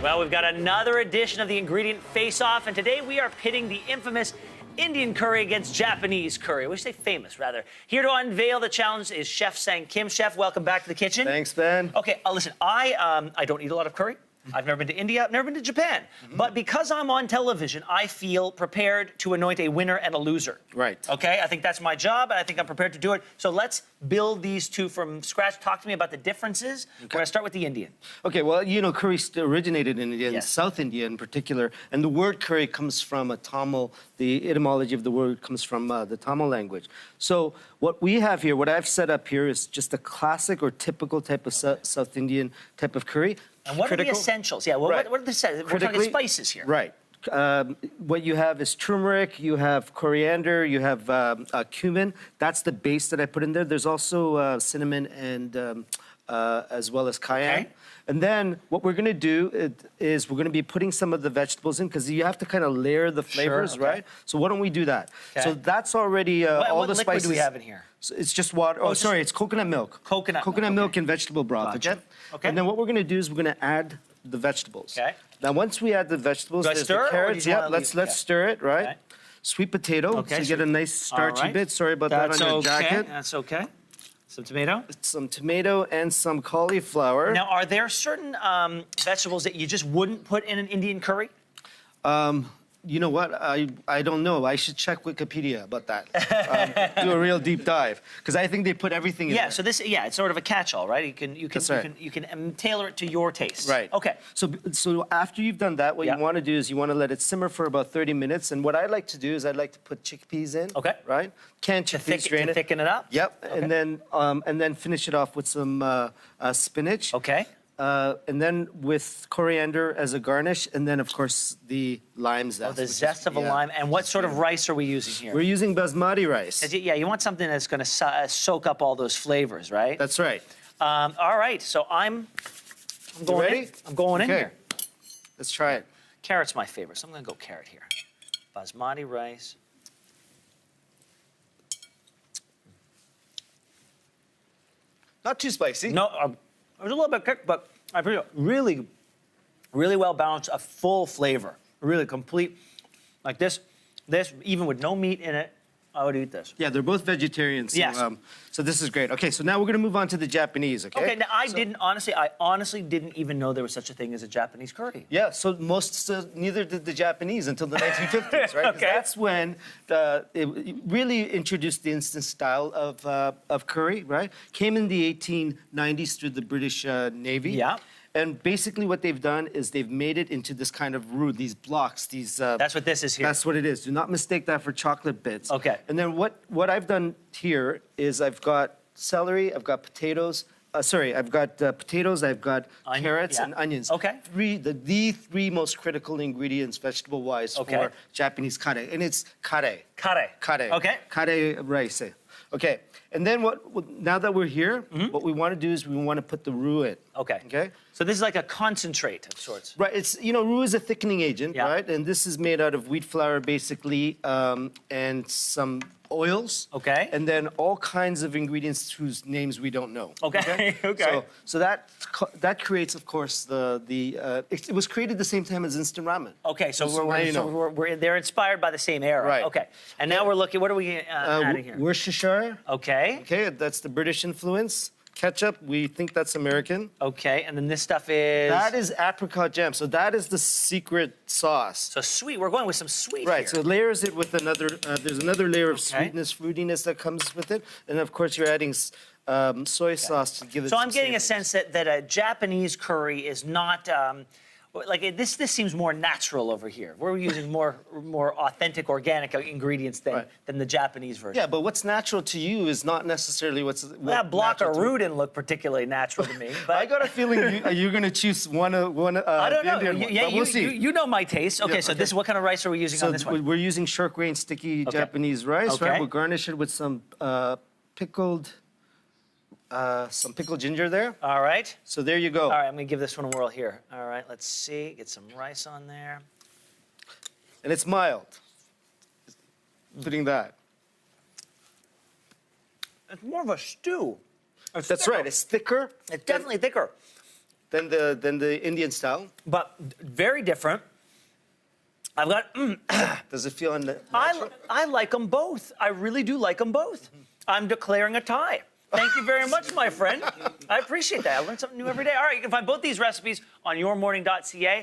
Well, we've got another edition of the Ingredient Face-Off, and today we are pitting the infamous Indian curry against Japanese curry. We say famous, rather. Here to unveil the challenge is Chef Sang Kim. Chef, welcome back to the kitchen. Thanks, Ben. Okay, listen, I don't eat a lot of curry. I've never been to India, I've never been to Japan. But because I'm on television, I feel prepared to anoint a winner and a loser. Right. Okay, I think that's my job, and I think I'm prepared to do it. So let's build these two from scratch. Talk to me about the differences. Okay. We're gonna start with the Indian. Okay, well, you know, curry originated in India, Yes. in South India in particular, and the word curry comes from a Tamil, the etymology of the word comes from the Tamil language. So what we have here, what I've set up here is just a classic or typical type of South Indian type of curry. And what are the essentials? Yeah, well, Right. what are the essentials? We're talking spices here. Right. What you have is turmeric, you have coriander, you have cumin. That's the base that I put in there. There's also cinnamon and as well as cayenne. Okay. And then what we're going to do is we're going to be putting some of the vegetables in because you have to kind of layer the flavors, Sure, okay. right? So why don't we do that? Okay. So that's already all what the liquid spices. do we have in here? So it's just water. Oh, sorry, it's coconut milk. Coconut milk okay. and vegetable broth. Gotcha. Okay. Okay. And then what we're going to do is we're going to add the vegetables. Okay. Now once we add the vegetables, Do I there's stir, or the do carrots. you Yeah, wanna let's leave- okay. stir it, right? Okay. Sweet potato, Okay, so you get a nice starchy right. bit. Sorry about that on your jacket. That's okay. Some tomato. Some tomato and some cauliflower. Now, are there certain vegetables that you just wouldn't put in an Indian curry? You know what? I don't know. I should check Wikipedia about that. Do a real deep dive because I think they put everything in Yeah. there. So this, it's sort of a catch-all, right? That's right. You can tailor it to your taste. Right. Okay. So after you've done that, what Yeah. you want to do is you want to let it simmer for about 30 minutes. And what I like to do is I'd like to put chickpeas in. Okay. Right? Canned chickpeas, drain To it. thicken it up. Yep. Okay. And then finish it off with some spinach. Okay. And then with coriander as a garnish, and then of course the lime zest. The zest of a lime. And what sort of rice are we using here? We're using basmati rice. Yeah, you want something that's going to soak up all those flavors, right? That's right. All right. So I'm going ready? in. I'm going in Okay. here. Let's try it. Carrot's my favorite, so I'm going to go carrot here. Basmati rice. Not too spicy. No, it was a little bit kick, but I feel really, really well balanced, a full flavor, really complete. Like this, even with no meat in it, I would eat this. Yeah, they're both vegetarians. So, Yes. So this is great. Okay, so now we're gonna move on to the Japanese. Okay. Okay, now I honestly didn't even know there was such a thing as a Japanese curry. Yeah, so neither did the Japanese until the 1950s, right? 'Cause Okay. That's when it really introduced the instant style of curry, right? Came in the 1890s through the British Navy. Yeah. And basically what they've done is they've made it into this kind of roux, these blocks, these... That's what this is here. That's what it is. Do not mistake that for chocolate bits. Okay. And then what I've done here is I've got celery, I've got potatoes, I've got potatoes, I've got carrots yeah. and onions. Okay. The three most critical ingredients, vegetable-wise, Okay. for Japanese kare, and it's kare. Kare. Kare. Okay. Kare rice. Okay. And then now that we're here, what we want to do is we want to put the roux in. Okay. Okay. So this is like a concentrate of sorts. Right, it's, roux is a thickening agent, Yeah. right? And this is made out of wheat flour, basically, and some oils. Okay. And then all kinds of ingredients whose names we don't know. Okay, okay. So that creates, of course, it was created the same time as instant ramen. Okay, so Just now you know. they're inspired by the same era. Right. Okay. And now we're looking, what are we adding here? Worcestershire. Okay. Okay, that's the British influence. Ketchup, we think that's American. Okay, and then this stuff is... That is apricot jam. So that is the secret sauce. So sweet. We're going with some sweet Right, here. so it layers it with another, there's another layer of Okay. sweetness, fruitiness that comes with it. And of course, you're adding soy sauce to give it So I'm getting a savory. sense that a Japanese curry is not... this seems more natural over here. We're using more authentic, organic ingredients than the Japanese version. Yeah, but what's natural to you is not necessarily That block of roux didn't look particularly natural to me. But I got a feeling you're going to choose one. I don't know. Indian one, but we'll see. You know my taste. Okay, Yeah, so okay. this what kind of rice are we using So on this one? we're using short grain, sticky Japanese rice, Okay. right? We'll garnish it with some pickled ginger there. All right. So there you go. All right, I'm going to give this one a whirl here. All right, let's see. Get some rice on there. And it's mild. Putting that. It's more of a stew. That's right. It's thicker. It's definitely thicker. than the Indian style. but very different. I've got. Does it feel natural? I like them both. I really do like them both. I'm declaring a tie. Thank you very much, my friend. I appreciate that. I learn something new every day. All right, you can find both these recipes on yourmorning.ca.